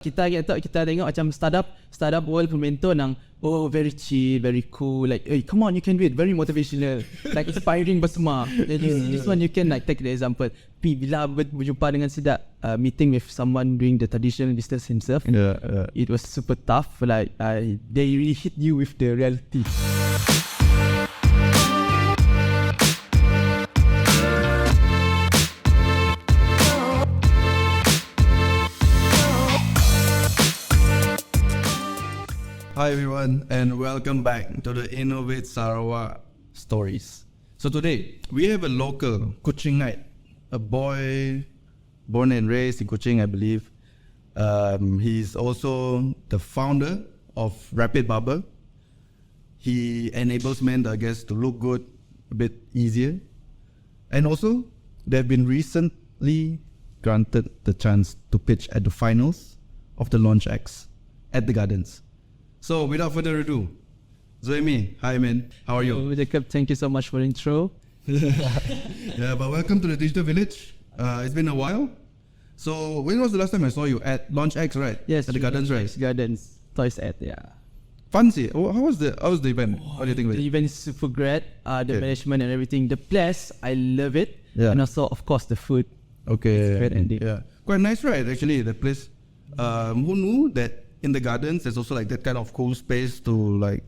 Kita tengok macam startup world pun mentor nang very chill, very cool, like hey, come on, you can do it, very motivational, like inspiring bersama. This one you can like take the example. Bila berjumpa dengan Sidak, meeting with someone doing the traditional business himself, it was super tough. Like they really hit you with the reality. Hi everyone and welcome back to the Innovate Sarawak stories. So today we have a local Kuchingite, a boy born and raised in Kuching, I believe. He's also the founder of Rapid Barber. He enables men, I guess, to look good a bit easier. And also they've been recently granted the chance to pitch at the finals of the Launch X at the Gardens. So without further ado, Zoemi, hi man, how are you? Oh, Jacob, thank you so much for the intro. Yeah, but welcome to the Digital Village. It's been a while. So when was the last time I saw you at Launch X, right? Yes, at the Gardens, right? Gardens, Toys at, yeah. Fancy. How was the event? What do you think of The it? event is super great. The management and everything. The place, I love it. Yeah. And also, of course, the food. Okay. It's great indeed. Yeah, quite nice, right? Actually, that place. Who knew that in the Gardens there's also like that kind of cool space to like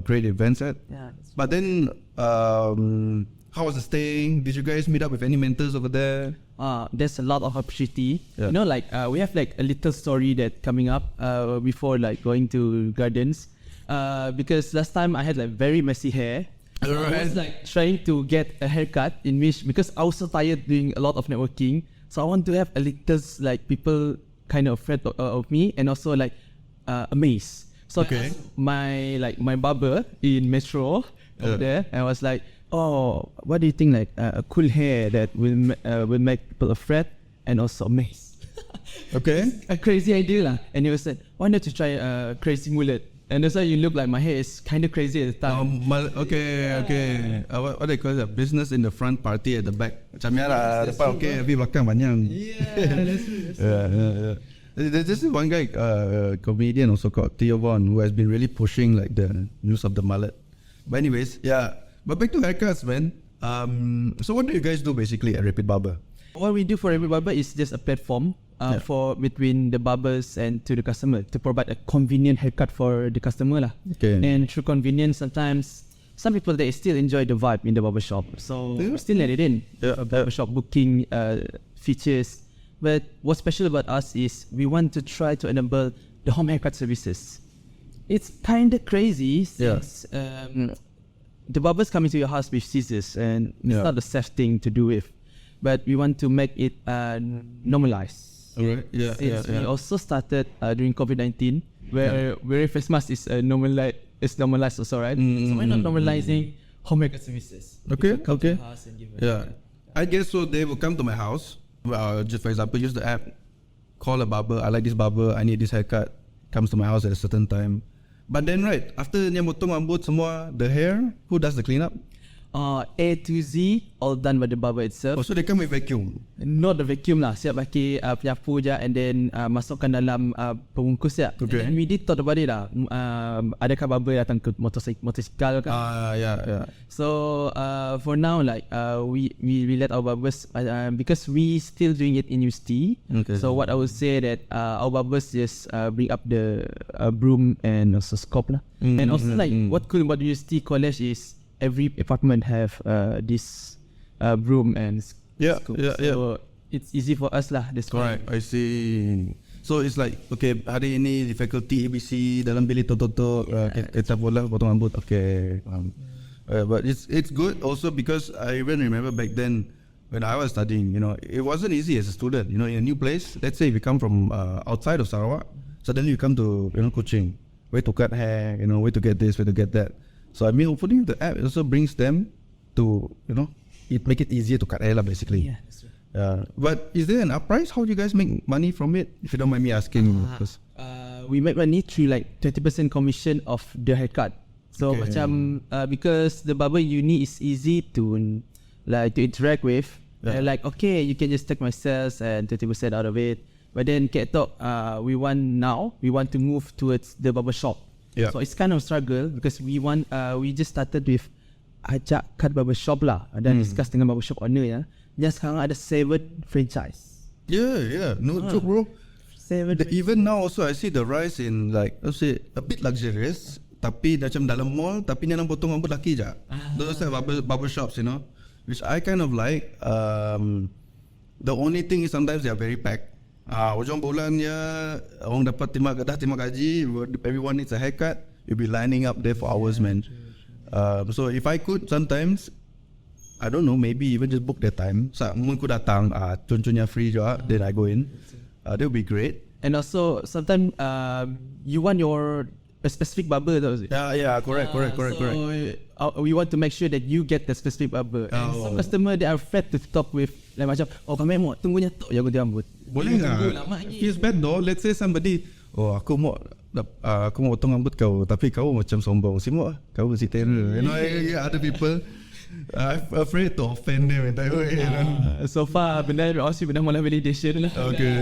create events at? Yeah. But then, how was the staying? Did you guys meet up with any mentors over there? There's a lot of opportunity. Yeah. You know, like we have like a little story that coming up before like going to Gardens. Because last time I had like very messy hair. I was like trying to get a haircut in which, because I was so tired doing a lot of networking, so I want to have a little like people kind of afraid of me and also like amazed. So I asked my barber in Metro over there, and I was like, oh, what do you think, like a cool hair that will make people afraid and also amazed? Okay. A crazy idea lah. And he was said, why not you try a crazy mullet? And that's why you look like my hair is kind of crazy at the time. Okay. What they call it? Business in the front, party at the back. Macam ya lah, depan okay, tapi belakang banyak. Yeah. There's this one guy, comedian also called Theo Von, who has been really pushing like the news of the mullet. But anyways, yeah. But back to haircuts, man. So what do you guys do basically at Rapid Barber? What we do for Rapid Barber is just a platform for between the barbers and to the customer to provide a convenient haircut for the customer lah. Okay. And through convenience, sometimes some people they still enjoy the vibe in the barbershop, so still let it in. Barbershop booking features. But what's special about us is we want to try to enable the home haircut services. It's kind of crazy since the barbers come into your house with scissors, and it's not a safe thing to do with. But we want to make it normalized. Alright. Yeah. We also started during COVID-19, where wearing face mask is normalized also, right? So why not normalizing home haircut services? Okay. People come to your house and give I guess so. They will come to my house. Just for example, use the app, call a barber. I like this barber. I need this haircut. Comes to my house at a certain time. But then, right after dia motong rambut semua, the hair, who does the cleanup? A to Z, all done by the barber itself. Oh, so they come with vacuum. Not the vacuum lah. Siap pakai penyapu je, and then masukkan dalam pembungkus je. Okay. And we did thought about it lah. Adakah barber datang ke motosikal kan? Yeah. So for now, like we let our barbers because we still doing it in UST. Okay. So what I would say that our barbers just bring up the broom and also scope lah. And also like what cool about UST college is every apartment have this broom and scoop. So it's easy for us lah. That's Correct. I see. So it's like, okay, hari ini di faculty ABC dalam bilik tok-tok kita pula potong rambut. Okay. But it's good also because I even remember back then when I was studying, you know, it wasn't easy as a student, you know, in a new place. Let's say if you come from outside of Sarawak, suddenly you come to, you know, Kuching, where to cut hair, you know, where to get this, where to get that. So I mean, hopefully the app also brings them to, you know, make it easier to cut hair lah, basically. Yeah, that's right. But is there an up price? How do you guys make money from it? If you don't mind me asking. We make money through like 20% commission of the haircut. So macam because the barber uni is easy to like to interact with. Like okay, you can just take my sales and 20% out of it. But then ketok, we want to move towards the barber shop. Yeah. So it's kind of struggle because we just started with ajak kat barber shop lah. Dan discuss dengan barber shop owner ya. Dan sekarang ada 7 franchise. Yeah. No joke, bro. 7 Even now also I see the rise in like let's say a bit luxurious, tapi macam dalam mall tapi ni orang potong rambut lelaki je. Those are barber shops, you know, which I kind of like. The only thing is sometimes they are very packed. Hujung bulan ya, orang dapat terima gaji, everyone needs a haircut, you'll be lining up there for hours, man. So if I could sometimes, I don't know, maybe even just book that time. Mungkin aku datang, contohnya free juga, then I go in. That would be great. And also sometimes you want your a specific barber tau. Yeah, correct. We want to make sure that you get the specific barber. And some customer they are afraid to talk with like macam kami mau tunggunya tok yang gunting rambut. Boleh tak? Feels bad though. Let's say somebody, aku mau potong rambut kau, tapi kau macam sombong. Kau mesti terror. You know, other people. I'm afraid to offend them in that way. So far, benda malah validation lah. Okay.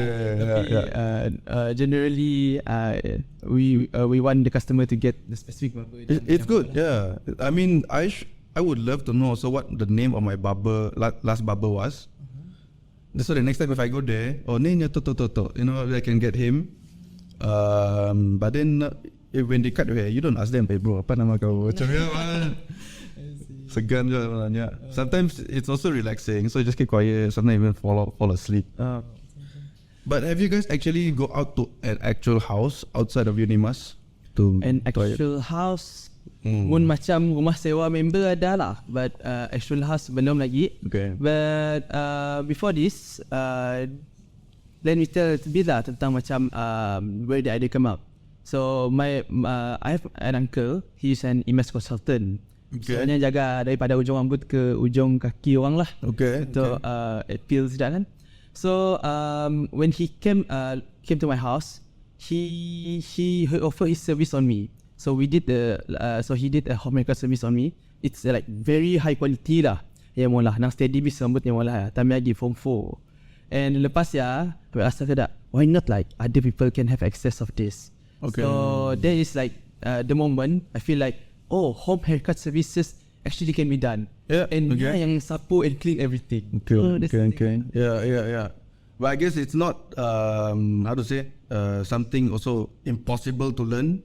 Generally, we want the customer to get the specific barber. It's good. Yeah. I mean, I would love to know also what the name of my last barber was. So the next time if I go there, name to, you know, I can get him. But then when they cut your hair, you don't ask them, hey bro, apa nama kau? Segan je sebenarnya. Sometimes it's also relaxing, so you just keep quiet. Sometimes even fall asleep. But have you guys actually go out to an actual house outside of Unimas to an actual house? Mun macam rumah sewa member ada lah, but actual house belum lagi. Okay. But before this, let me tell a bit lah tentang macam where the idea come up. So I have an uncle. He's an image consultant. Okay. So dia jaga daripada ujung rambut ke ujung kaki orang lah. Okay. So it feels that kan. So when he came to my house, he offered his service on me. So he did a home haircut service on me. It's like very high quality lah. Yang mula nang steady bis rambut yang mula. Tambah lagi form 4. And lepas ya, rasa kena why not like other people can have access of this. Okay. So that is like the moment I feel like home haircut services actually can be done. Yeah. And yang sapu and clean everything. Okay. Yeah. But I guess it's not how to say something also impossible to learn.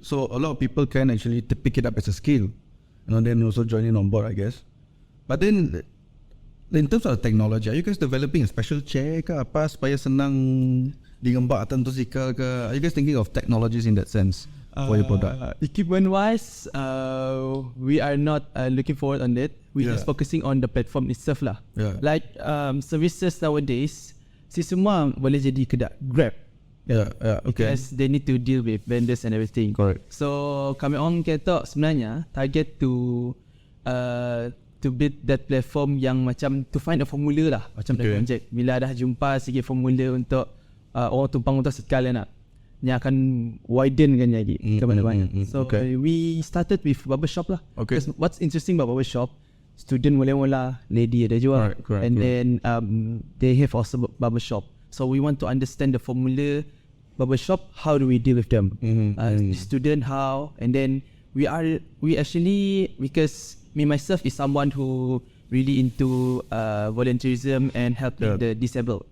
So a lot of people can actually pick it up as a skill, and then also join in on board, I guess. But then in terms of technology, are you guys developing a special chair ke apa supaya senang digembak atau motosikal ke? Are you guys thinking of technologies in that sense for your product? Equipment wise, we are not looking forward on it. We're just focusing on the platform itself lah. Yeah. Like services nowadays, semua boleh jadi kedai Grab. Yeah. Okay. Because they need to deal with vendors and everything. Correct. So kami orang ketok sebenarnya target to build that platform yang macam to find a formula lah, macam dalam Gojek. Bila dah jumpa sikit formula untuk orang tumpang untuk sekali nak, yang akan widen kan lagi ke mana-mana. So we started with barbershop lah. Okay. What's interesting about barbershop, student mula-mula, lady ada jual. Correct. And then they have also barbershop. So we want to understand the formula barbershop, how do we deal with them? Student how, and then we actually, because me myself is someone who really into volunteerism and helping the disabled.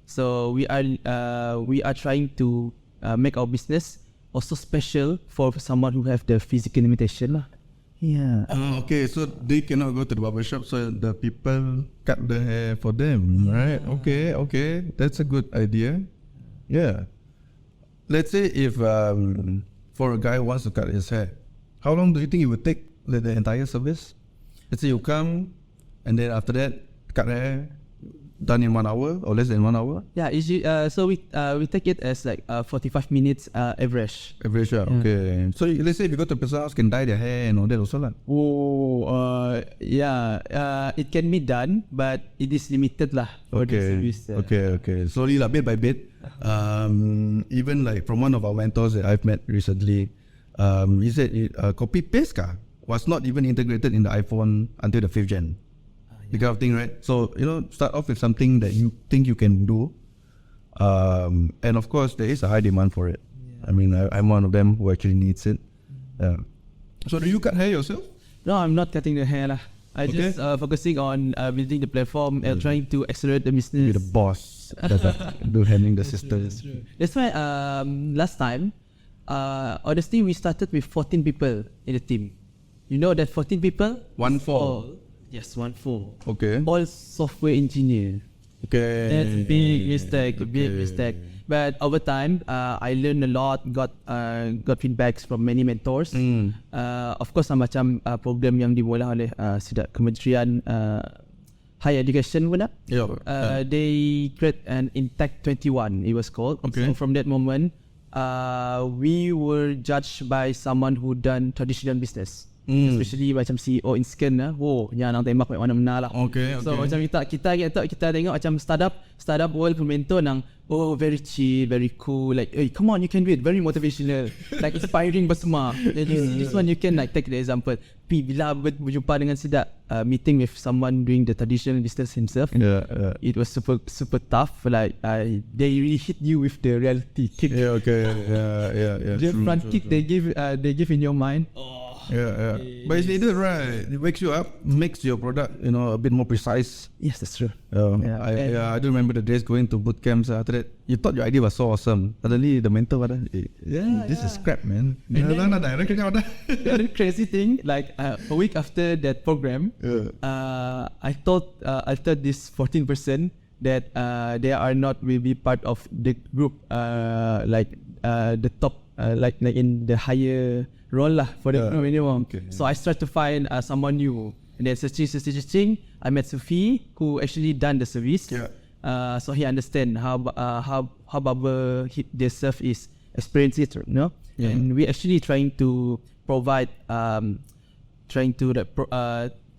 So we are trying to make our business also special for someone who have the physical limitation lah. Yeah. Okay, so they cannot go to the barbershop, so the people cut the hair for them, right? Okay, that's a good idea. Yeah. Let's say if for a guy who wants to cut his hair, how long do you think it would take the entire service? Let's say you come, and then after that, cut the hair, done in 1 hour or less than 1 hour? Yeah, so we take it as like 45 minutes average. Average, okay. So let's say if you go to a person's house, can dye their hair and all that also lah. It can be done, but it is limited lah. Okay. Slowly lah, bit by bit. Even like from one of our mentors that I've met recently, he said copy paste was not even integrated in the iPhone until the 5th gen. The kind of thing, right? So, start off with something that you think you can do. And of course, there is a high demand for it. I mean, I'm one of them who actually needs it. So do you cut hair yourself? No, I'm not cutting the hair lah. I just focusing on building the platform and trying to accelerate the business. You're the boss. Do handling the systems. That's why last time, honestly, we started with 14 people in the team. You know that 14 people? 1-4. Yes, 1-4. Okay. All software engineer. Okay. That's a big mistake, But over time, I learned a lot, got feedbacks from many mentors. Of course, macam program yang dimulai oleh Kementerian Higher Education pun they create an Intech 21, it was called. Okay. So from that moment, we were judged by someone who done traditional business. Especially macam CEO Inscan yang orang tembak mana-mana lah. Okay. So macam kita tengok macam startup world pun mentor nang very chill, very cool, like hey, come on, you can do it, very motivational, like inspiring bersama. This one you can like take the example. Bila berjumpa dengan Sidak, meeting with someone doing the traditional business himself, it was super tough. Like they really hit you with the reality kick. Yeah. The front kick they give in your mind. But it's needed, right? It wakes you up, makes your product, a bit more precise. Yes, that's true. I do remember the days going to boot camps. After that, you thought your idea was so awesome. Suddenly, the mentor was this is crap, man. The crazy thing, like a week after that program, I told this 14% that they are not will be part of the group, like the top, like in the higher role lah for the minimum. So I started to find someone new, and then searching, I met Sophie, who actually done the service. So he understand how Bubble their serve is experienced it, and we actually trying to provide to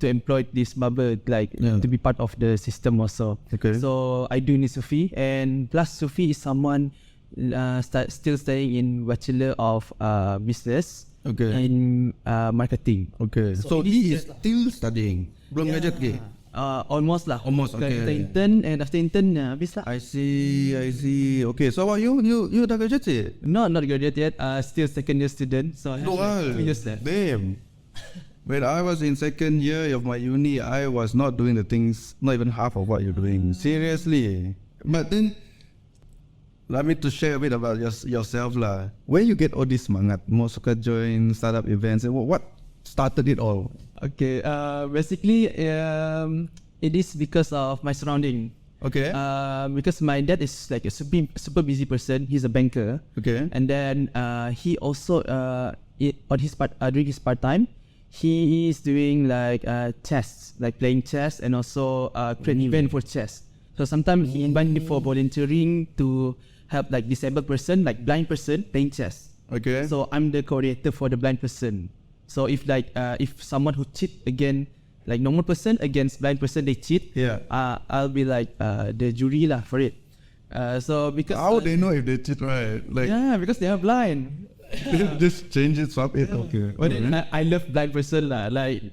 employ this Bubble to be part of the system also. So I do need Sophie, and plus Sophie is someone still staying in Bachelor of Business in marketing. So he is still studying. Belum graduate lagi. Almost lah. Okay. Intern, and after intern habis lah. I see. Okay, so about you dah graduate sih? Not graduate yet. Still second year student. So I have 2 years left. Damn. When I was in second year of my uni, I was not doing the things, not even half of what you're doing. Seriously. But then, let me to share a bit about yourself lah. Where you get all this semangat, more suka join startup events, and what started it all? Okay, basically, it is because of my surrounding. Okay. Because my dad is like a super busy person. He's a banker. Okay. And then he also during his part time, he is doing like chess, like playing chess, and also create event for chess. So sometimes he invite me for volunteering to help like disabled person, like blind person playing chess. Okay. So I'm the coordinator for the blind person. So if someone who cheat again, like normal person against blind person, they cheat. I'll be like the jury lah for it. So because how they know if they cheat, right? Like because they are blind. Just change it, swap it. Okay. But I love blind person lah. Like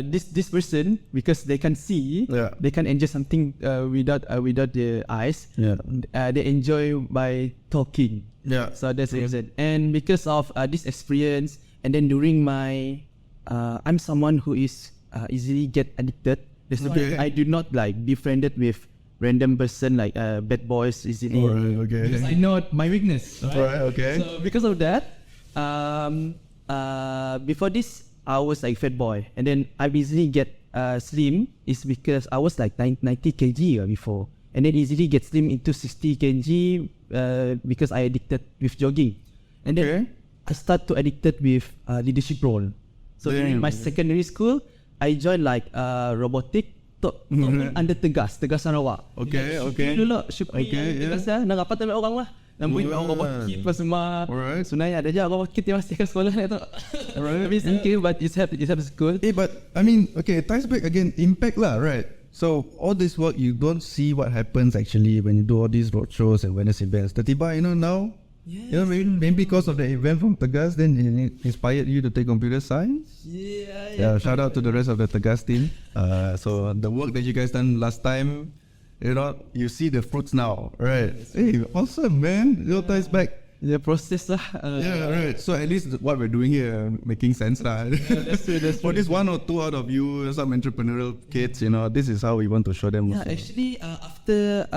this person, because they can see, they can enjoy something without the eyes. They enjoy by talking. So that's the reason. And because of this experience, and then during my, I'm someone who is easily get addicted. That's why I do not like be friended with random person like bad boys easily. Because I know my weakness. So because of that, before this I was like fat boy, and then I easily get slim is because I was like 90 kg before, and then easily get slim into 60 kg because I addicted with jogging, and then I start to addicted with leadership role. So during my secondary school, I joined like robotic under Tegas Sarawak. Dulu Syukri Tegas lah, nak rapat dengan orang lah. Nampak robot kit apa semua. Sebenarnya ada je robot kit yang masih kat sekolah ni tu. Tapi thank you, but it's helped school. But I mean, it ties back again, impact lah, right? So all this work, you don't see what happens actually when you do all these roadshows and wellness events. Tiba-tiba, now, maybe because of the event from Tegas, then it inspired you to take computer science. Shout out to the rest of the Tegas team. So the work that you guys done last time, you see the fruits now, right? Hey, awesome, man. Your ties back. The process lah. Yeah, right. So at least what we're doing here making sense lah. That's true. For this 1 or 2 out of you, some entrepreneurial kids, this is how we want to show them. Yeah, also. actually, after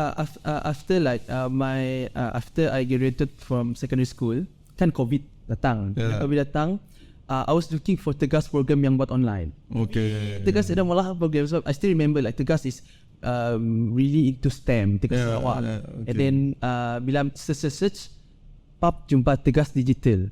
I graduated from secondary school, kan COVID datang. Yeah. COVID datang, I was looking for Tegas program yang buat online. Okay. Tegas ada malah program. So I still remember like Tegas is really into STEM. Tegas Sarawak. Okay. And then bila search, pap jumpa Tegas Digital.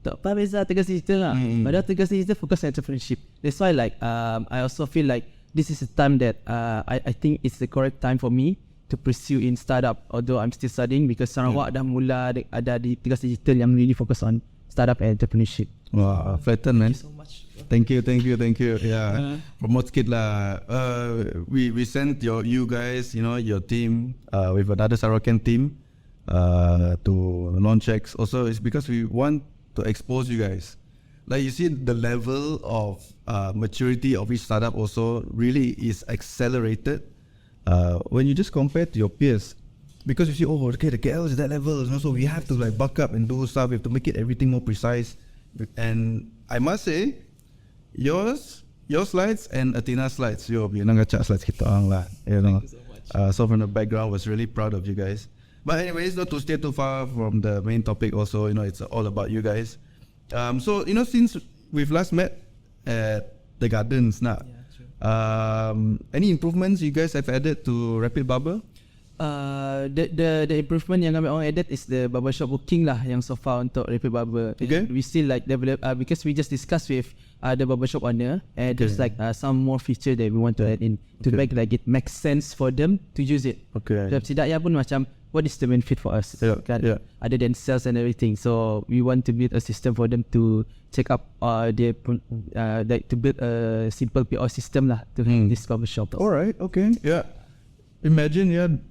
Tak apa beza Tegas Digital lah. Padahal Tegas Digital fokus on entrepreneurship. That's why like I also feel like this is a time that I think it's the correct time for me to pursue in startup. Although I'm still studying because Sarawak dah mula ada di Tegas Digital yang really focus on startup and entrepreneurship. Wow, flatten, man. So much. Thank you. Yeah, promote kid lah. We sent you guys, your team with another Sarawakian team to launch X. Also, it's because we want to expose you guys. Like you see, the level of maturity of each startup also really is accelerated when you just compare to your peers. Because you see, the KL is that level, so we have to like buck up and do stuff. We have to make it everything more precise. And I must say, your slides and Athina's slides, nangacha slides kita orang lah. Thank you so much. So from the background, was really proud of you guys. But anyways, not to stay too far from the main topic. Also, it's all about you guys. So since we've last met at the Gardens, now, any improvements you guys have added to Rapid Barber? The improvement yang kami orang added is the barbershop booking lah yang so far untuk Rapid Barber. Okay. And we still like develop because we just discussed with the barbershop owner and there's like some more feature that we want to add in to make like it makes sense for them to use it. Okay. So setidaknya pun macam what is the benefit for us, kan? Yeah. Other than sales and everything. So we want to build a system for them to check up like to build a simple PR system lah to this barbershop. Alright, okay. Yeah. Imagine,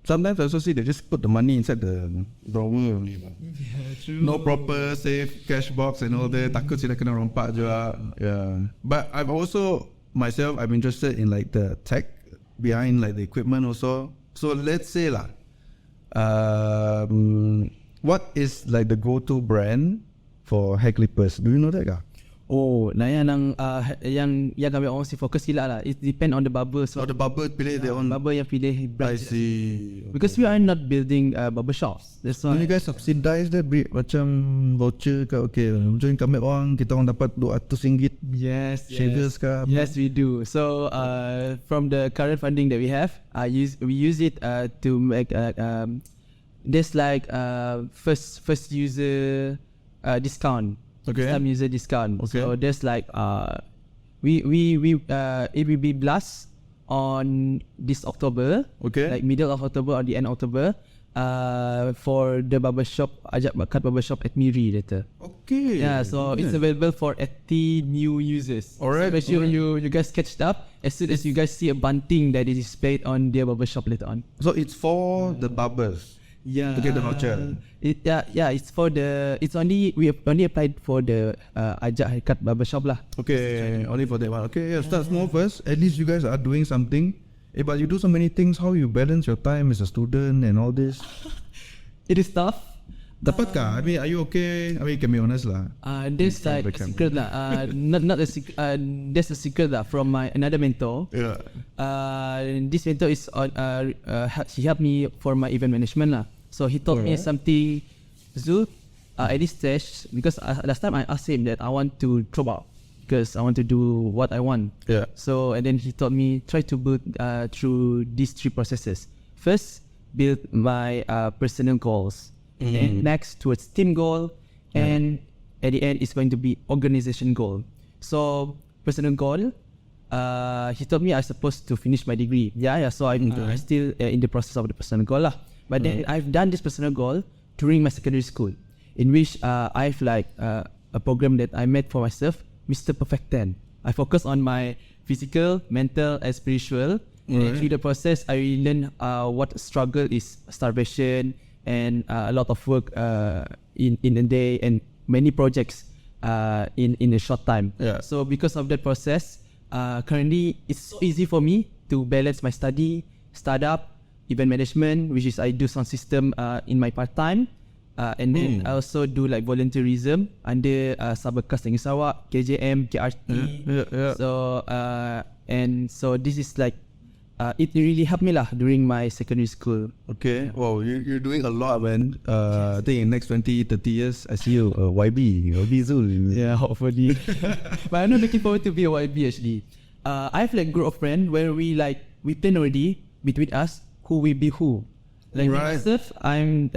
sometimes I also see they just put the money inside the drawer only. Yeah, true. No proper safe cash box and all that. Takut sila kena rompak juga. Yeah. But I'm interested in like the tech behind like the equipment also. So let's say lah, what is like the go-to brand for hair clippers? Do you know that kah? Oh, nah yang kami orang si fokus sila lah. It depend on the barber. So the barber pilih their own. barber yang pilih I brand. see. Because we are not building barber shops. That's why. You guys subsidize that macam voucher ke? Okay, macam kami orang kita orang dapat RM200 Yes. shavers ke? Yes, we do. So from the current funding that we have, we use it to make there's like first user discount. Okay. Some user discount. Okay. So there's like we it will be blast on this October. Okay. Like middle of October or the end of October. For the barbershop, Ajak Cut Barbershop at Miri later. Okay. Yeah, so it's available for 80 new users. Alright. So make sure you guys catch up as soon as you guys see a bunting that is displayed on their barbershop later on. So it's for the barbers. Yeah. To get the voucher. It's for the. We have only applied for the Ajak Haircut Barbershop lah. Okay, only for that one. Okay, start small first. At least you guys are doing something. But you do so many things. How you balance your time as a student and all this? It is tough. Dapat kah? I mean, are you okay? I mean, can be honest lah. There's like a secret lah. Not a secret. There's a secret lah from my another mentor. Yeah. This mentor is on. He helped me for my event management lah. So he told me something, Zul, at this stage, because last time I asked him that I want to drop out because I want to do what I want. Yeah. So and then he told me try to build through these 3 processes. First, build my personal goals. And next towards team goal, and at the end it's going to be organization goal. So personal goal, he told me I supposed to finish my degree. So I'm still in the process of the personal goal lah. But then I've done this personal goal during my secondary school, in which I've like a program that I made for myself, Mr. Perfect 10. I focus on my physical, mental, and spiritual. And through the process, I learned what struggle is starvation and a lot of work in a day and many projects in a short time. Yeah. So because of that process, currently it's so easy for me to balance my study, startup, event management, which is I do sound system in my part time. And then I also do like volunteerism under Sabarkas Negeri Sarawak, KJM, KRT. So and so this is like it really helped me lah during my secondary school. Okay. Wow, you're doing a lot, man. I think in next 20-30 years, I see you YB Zul. Yeah, hopefully. But I'm not looking forward to be a YB actually. I have like group of friends where we plan already between us who will be who. Like myself, I'm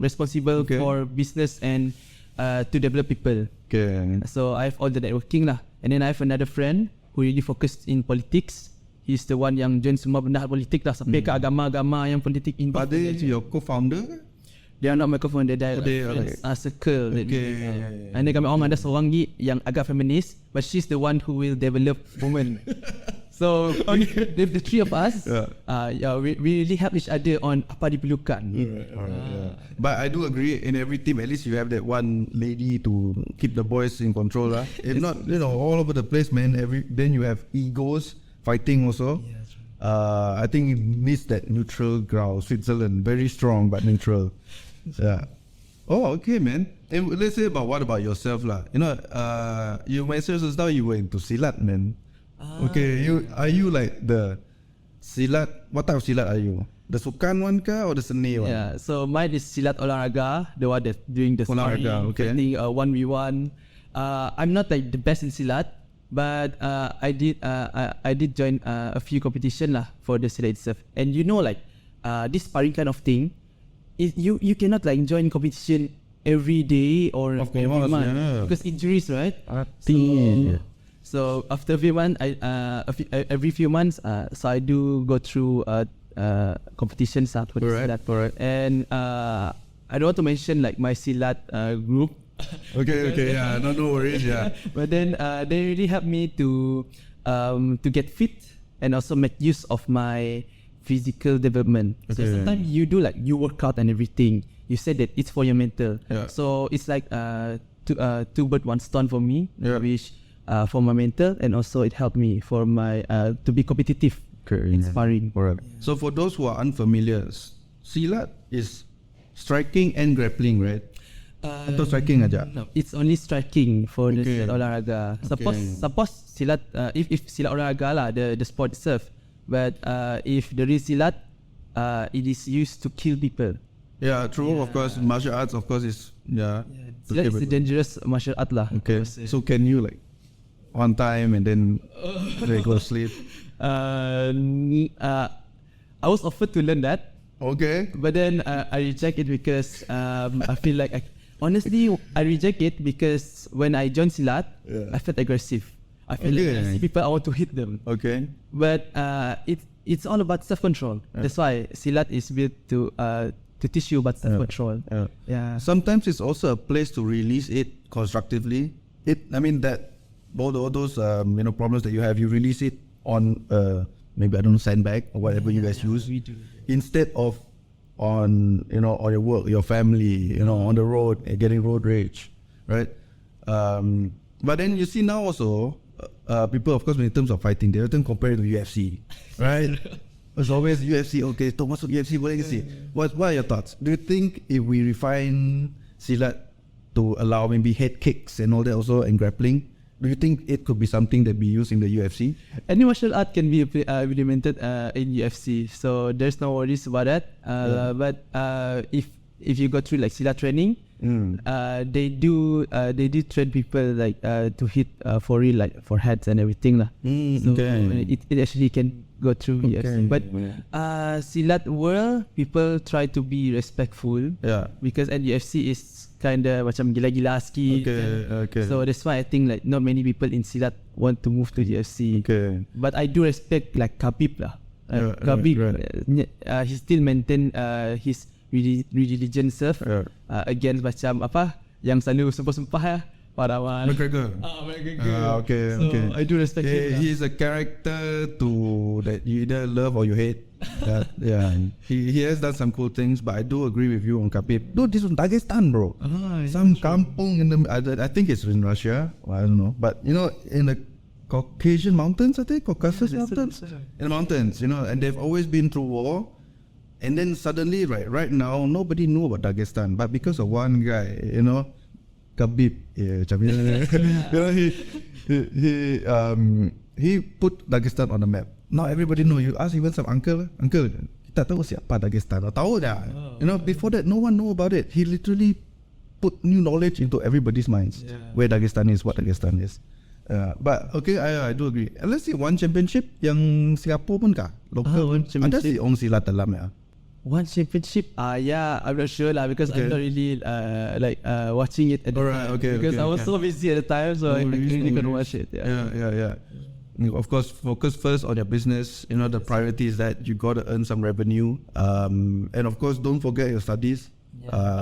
responsible for business and to develop people. Okay. So I have all the networking lah. And then I have another friend who really focused in politics. He's the one yang join semua benda politik lah, sampai ke agama-agama yang politik involved. Are they your co-founder? They are not my co-founder, they are circle. And then kami orang ada seorang lagi yang agak feminis, but she's the one who will develop women. So the three of us, we really help each other on apa diperlukan. But I do agree, in every team at least you have that one lady to keep the boys in control lah. If not, all over the place, man. Then you have egos fighting also. I think it needs that neutral ground. Switzerland, very strong but neutral. Yeah. Oh, okay, man. And let's say what about yourself lah? You mentioned just now you were into silat, man. Okay, are you like the silat? What type of silat are you? The sukan one ka or the seni one? Yeah, so mine is silat olahraga, the one that's doing the olahraga. Okay. 1v1. I'm not like the best in silat, but I did join a few competition lah for the silat itself. And this sparring kind of thing, you cannot like join competition every day or every month because injuries, right? So after every month, every few months, so I do go through competitions for the silat. And I don't want to mention like my silat group. Okay, yeah, no worries, yeah. But then they really helped me to get fit and also make use of my physical development. So sometimes you do like you work out and everything. You said that it's for your mental. So it's like two birds one stone for me, which for my mental, and also it helped me for my to be competitive in sparring. So for those who are unfamiliar, silat is striking and grappling, right? Atau striking aja? No, it's only striking for the silat olahraga. Suppose silat, if silat olahraga lah, the sport itself. But if there is silat, it is used to kill people. Yeah, true. Of course, martial arts, of course, is silat is a dangerous martial art lah. Okay, so can you like one time and then go sleep? I was offered to learn that. Okay. But then I reject it because I feel like honestly, I reject it because when I joined silat, I felt aggressive. I feel like I see people, I want to hit them. Okay. But it's all about self-control. That's why silat is built to teach you about self-control. Yeah. Sometimes it's also a place to release it constructively. All those problems that you have, you release it on maybe sandbag or whatever you guys use, instead of on your work, your family, on the road, getting road rage, right? But then you see now also people, of course, in terms of fighting, they often compare it to UFC, right? It's always UFC. Okay, to masuk UFC boleh ke sih? What are your thoughts? Do you think if we refine silat to allow maybe head kicks and all that also, and grappling, do you think it could be something that be used in the UFC? Any martial art can be implemented in UFC, so there's no worries about that. But if you go through like silat training, they do train people like to hit for real, like for heads and everything lah. So it actually can go through UFC. But silat world, people try to be respectful. Because at UFC is kinda macam gila-gila ski. So that's why I think like not many people in silat want to move to the UFC. But I do respect like Khabib lah. Khabib, he still maintain his religion self against macam apa yang selalu sumpah-sumpah Padawan. McGregor. Okay. I do respect him. He's a character that you either love or you hate. He has done some cool things, but I do agree with you on Khabib. Dude, this was Dagestan, bro. Some kampung in the I think it's in Russia. I don't know, but in the Caucasian mountains, I think, Caucasus mountains, in the mountains, you know, and they've always been through war. And then suddenly, right now, nobody knew about Dagestan, but because of one guy, you know, Khabib, you know, he put Dagestan on the map. Now everybody know. You ask even some uncle, kita tahu siapa Dagestan? Tahu dah. You know, before that, no one knew about it. He literally put new knowledge into everybody's minds. Where Dagestan is, what Dagestan is. But okay, I do agree. And let's see, one championship yang Singapore pun kah? Local. one championship. Ada si Ong Silat dalam ya. One championship? Yeah, I'm not sure lah because I'm not really watching it at the time. Because I was so busy at the time, so I really couldn't watch it. Yeah. Of course, focus first on your business. You know, the priority is that you got to earn some revenue. And of course, don't forget your studies.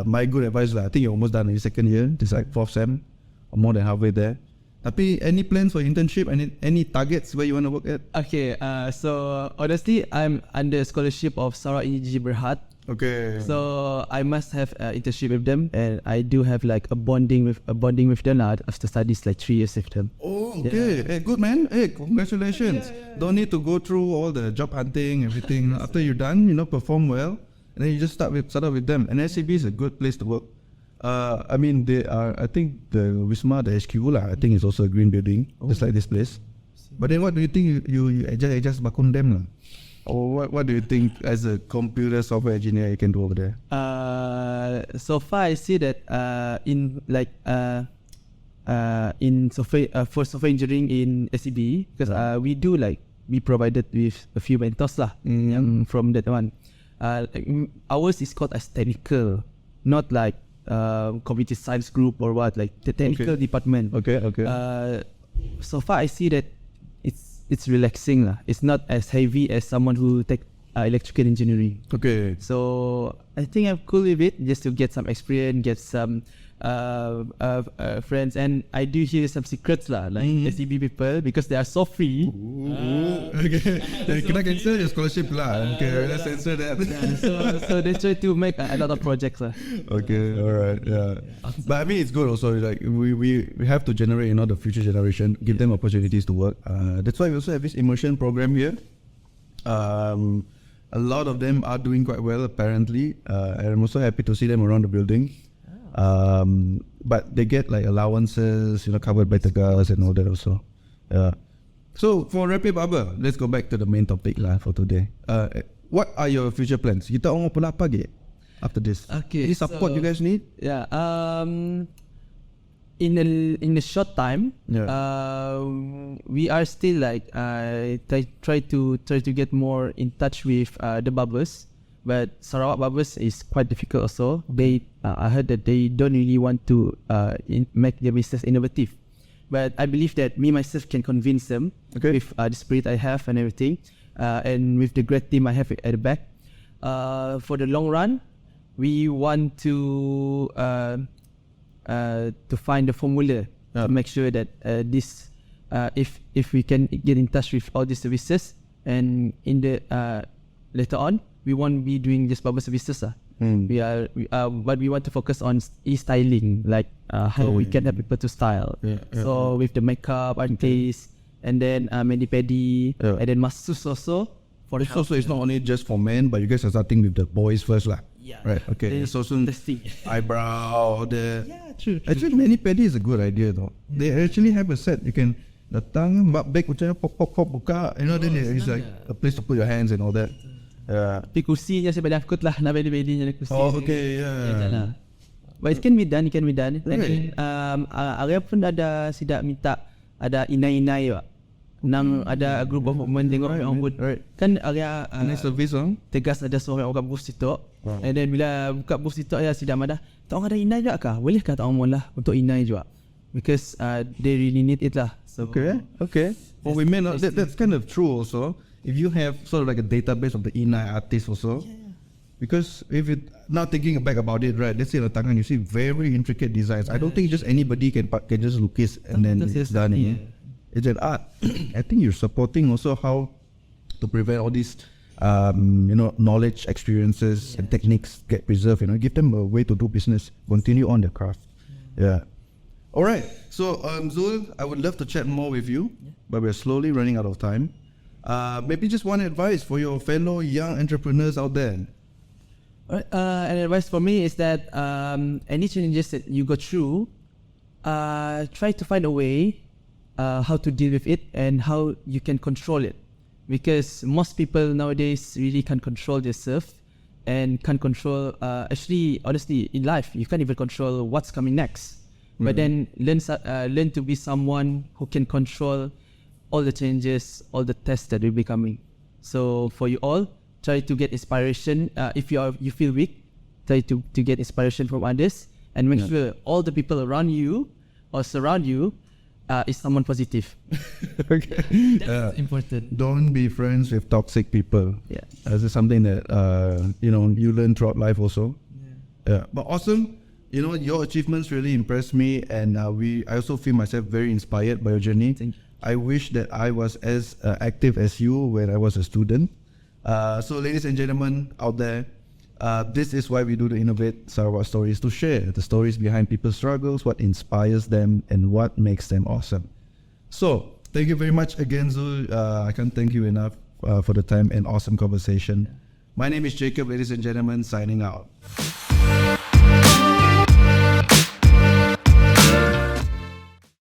My good advice lah, I think you're almost done in your second year. It's like 4th sem, or more than halfway there. Tapi any plans for internship and any targets where you want to work at? Okay, so honestly, I'm under scholarship of Sarawak Energy Berhad. Okay. So I must have internship with them, and I do have like a bonding with them after studies, like 3 years with them. Oh, okay. Hey, good man. Hey, congratulations. Don't need to go through all the job hunting, everything. After you're done, you know, perform well, and then you just start with them. And SCB is a good place to work. I mean, they are. I think the Wisma, the HQ lah, I think it's also a green building, just like this place. But then, what do you think? You adjust bakun them lah? Or what do you think as a computer software engineer you can do over there? So far I see that in software for software engineering in SCB, because we provided with a few mentors lah from that one. Ours is called as technical, not like computer science group or what, like the technical department. Okay. So far I see that it's relaxing lah. It's not as heavy as someone who take electrical engineering. Okay. So I think I'm cool with it, just to get some experience, get some friends, and I do hear some secrets lah, like SCB people, because they are so free. Okay. Can I cancel your scholarship lah? Okay, let's censor that. So they try to make a lot of projects lah. Okay, alright, yeah. But I mean, it's good also. Like we have to generate, you know, the future generation, give them opportunities to work. That's why we also have this immersion program here. A lot of them are doing quite well apparently, and I'm also happy to see them around the building. But they get like allowances, you know, covered by the girls and all that also. So for Rapid Barber, let's go back to the main topic lah for today. What are your future plans? Kita orang pula apa lagi after this? Okay. Any support you guys need? Yeah. In a short time, we are still like try to get more in touch with the barbers. But Sarawak barbers is quite difficult also. I heard that they don't really want to make their business innovative. But I believe that me myself can convince them with the spirit I have and everything, and with the great team I have at the back. For the long run, we want to find the formula to make sure that if we can get in touch with all these services, and in the later on, we won't be doing just barber services. But we want to focus on e-styling, like how we can help people to style. So with the makeup artist, and then mani-pedi, and then masseuse also. So it's not only just for men, but you guys are starting with the boys first lah. Yeah. Right. Okay. So soon testing. Eyebrow, the True. Actually, mani-pedi is a good idea though. They actually have a set. You can datang, bag macam pop buka, you know, then it's like a place to put your hands and all that. Tapi kursinya saya banyak takut lah, nak beli-belinya kursi. Oh, okay, yeah. But it can be done, Right. Arya pun ada sidak minta ada inai-inai pak. Nang ada group of women tengok rambut. Kan Arya nice service tegas ada seorang orang booth situ. And then bila buka booth situ ya sidak madah. Tak ada inai juga kah? Boleh kah tak lah untuk inai juga? Because they really need it lah. So, okay. For women, that's kind of true also. If you have sort of like a database of the inai artists also, because if it now thinking back about it, right? Let's say the tangan, you see very intricate designs. I don't think just anybody can just lukis and then it's done. It's an art. I think you're supporting also how to prevent all these, knowledge, experiences, and techniques get preserved. You know, give them a way to do business, continue on their craft. Yeah. All right. So, Zul, I would love to chat more with you, but we're slowly running out of time. Maybe just one advice for your fellow young entrepreneurs out there. An advice for me is that any challenges that you go through, try to find a way how to deal with it and how you can control it. Because most people nowadays really can't control themselves and can't control, actually, honestly, in life, you can't even control what's coming next. But then learn to be someone who can control all the changes, all the tests that will be coming. So for you all, try to get inspiration. If you feel weak, try to get inspiration from others and make sure all the people around you or surround you is someone positive. Okay. That's important. Don't be friends with toxic people. Yeah. This is something that you learn throughout life also. Yeah. But awesome. Your achievements really impressed me, and I also feel myself very inspired by your journey. Thank you. I wish that I was as active as you when I was a student. So ladies and gentlemen out there, this is why we do the Innovate Sarawak Stories, to share the stories behind people's struggles, what inspires them, and what makes them awesome. So thank you very much again, Zul. I can't thank you enough for the time and awesome conversation. My name is Jacob, ladies and gentlemen, signing out.